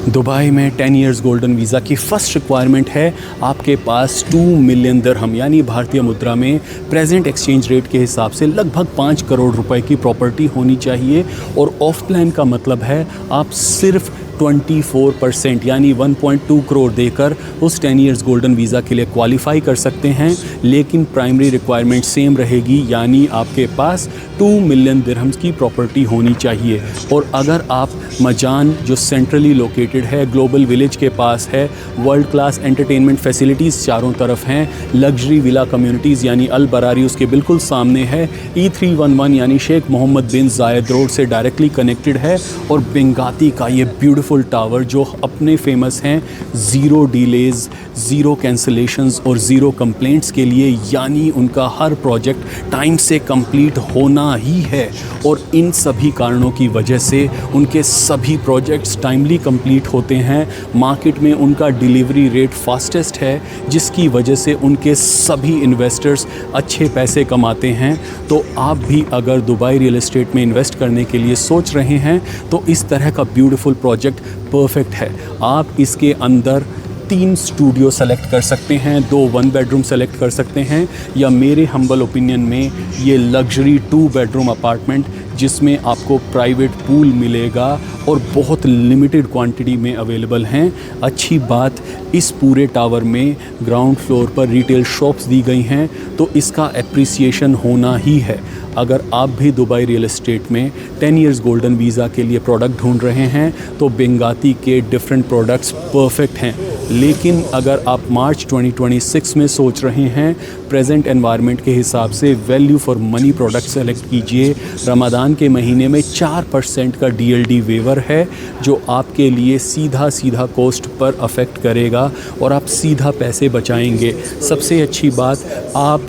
Dubai में 10 years golden visa की first requirement है आपके पास 2 मिलियन दिरहम यानी भारतीय मुद्रा में प्रेजेंट एक्सचेंज रेट के हिसाब से लगभग 5 करोड़ रुपए की प्रॉपर्टी होनी चाहिए। और ऑफ प्लान का मतलब है आप सिर्फ 24% यानी 1.2 करोड़ देकर उस 10 इयर्स गोल्डन वीज़ा के लिए क्वालिफाई कर सकते हैं। लेकिन प्राइमरी रिक्वायरमेंट सेम रहेगी, यानी आपके पास 2 मिलियन दिरहम्स की प्रॉपर्टी होनी चाहिए। और अगर आप मजान जो सेंट्रली लोकेटेड है, ग्लोबल विलेज के पास है, वर्ल्ड क्लास एंटरटेनमेंट फैसिलिटीज़ चारों तरफ हैं, लग्जरी विला कम्युनिटीज़ यानी अल बरारी उसके बिल्कुल सामने है, E311 यानी शेख मोहम्मद बिन जायद रोड से डायरेक्टली कनेक्टेड है, और बेंगाती का ये ब्यूटीफुल टावर जो अपने फेमस हैं ज़ीरो डिलेज़, ज़ीरो कैंसलेशंस और ज़ीरो कंप्लेंट्स के लिए, यानी उनका हर प्रोजेक्ट टाइम से कंप्लीट होना ही है। और इन सभी कारणों की वजह से उनके सभी प्रोजेक्ट्स टाइमली कंप्लीट होते हैं। मार्केट में उनका डिलीवरी रेट फास्टेस्ट है, जिसकी वजह से उनके सभी इन्वेस्टर्स अच्छे पैसे कमाते हैं। तो आप भी अगर दुबई रियल एस्टेट में इन्वेस्ट करने के लिए सोच रहे हैं तो इस तरह का ब्यूटीफुल प्रोजेक्ट परफेक्ट है। आप इसके अंदर 3 स्टूडियो सेलेक्ट कर सकते हैं, 2 1 बेडरूम सेलेक्ट कर सकते हैं, या मेरे हम्बल ओपिनियन में ये लग्जरी 2 बेडरूम अपार्टमेंट जिसमें आपको प्राइवेट पूल मिलेगा और बहुत लिमिटेड क्वांटिटी में अवेलेबल हैं। अच्छी बात, इस पूरे टावर में ग्राउंड फ्लोर पर रिटेल शॉप्स दी गई हैं, तो इसका एप्रिसिएशन होना ही है। अगर आप भी दुबई रियल एस्टेट में 10 इयर्स गोल्डन वीज़ा के लिए प्रोडक्ट ढूंढ रहे हैं तो बेंगाती के डिफरेंट प्रोडक्ट्स परफेक्ट हैं। लेकिन अगर आप मार्च 2026 में सोच रहे हैं, प्रेजेंट एनवायरनमेंट के हिसाब से value for money product select कीजिए। रमज़ान के महीने में 4% का DLD वेवर है, जो आपके लिए सीधा कॉस्ट पर अफेक्ट करेगा और आप सीधा पैसे बचाएंगे। सबसे अच्छी बात, आप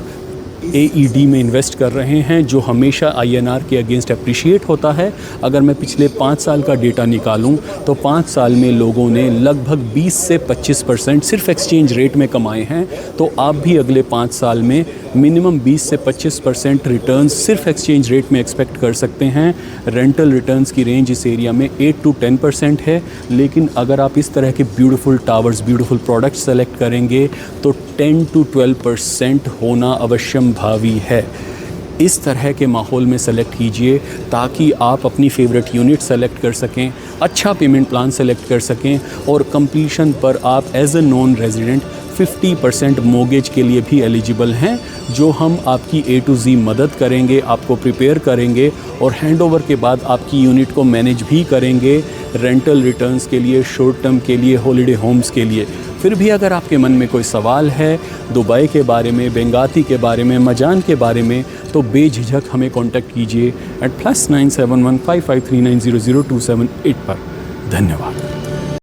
AED में इन्वेस्ट कर रहे हैं जो हमेशा INR के अगेंस्ट अप्रिशिएट होता है। अगर मैं पिछले 5 साल का डेटा निकालूं तो 5 साल में लोगों ने लगभग 20 से 25% सिर्फ एक्सचेंज रेट में कमाए हैं। तो आप भी अगले 5 साल में मिनिमम 20 से 25% रिटर्न्स सिर्फ एक्सचेंज रेट में एक्सपेक्ट कर सकते हैं। रेंटल रिटर्न्स की रेंज इस एरिया में 8 to 10% है। लेकिन अगर आप इस तरह के beautiful towers, beautiful product select करेंगे तो 10 to 12% होना अवश्यम भावी है। इस तरह के माहौल में सेलेक्ट कीजिए ताकि आप अपनी फेवरेट यूनिट सेलेक्ट कर सकें, अच्छा पेमेंट प्लान सेलेक्ट कर सकें, और कंप्लीशन पर आप as a non resident 50% mortgage के लिए भी एलिजिबल हैं, जो हम आपकी A to Z मदद करेंगे, आपको प्रिपेयर करेंगे और हैंडओवर के बाद आपकी यूनिट को मैनेज भी करेंगे रेंटल रिटर्न्स के लिए, शॉर्ट टर्म के लिए, हॉलिडे होम्स के लिए। फिर भी अगर आपके मन में कोई सवाल है दुबई के बारे में, बेंगाती के बारे में, मजान के बारे में, तो बेझिझक हमें कांटेक्ट कीजिए @+9715539000278 पर। धन्यवाद।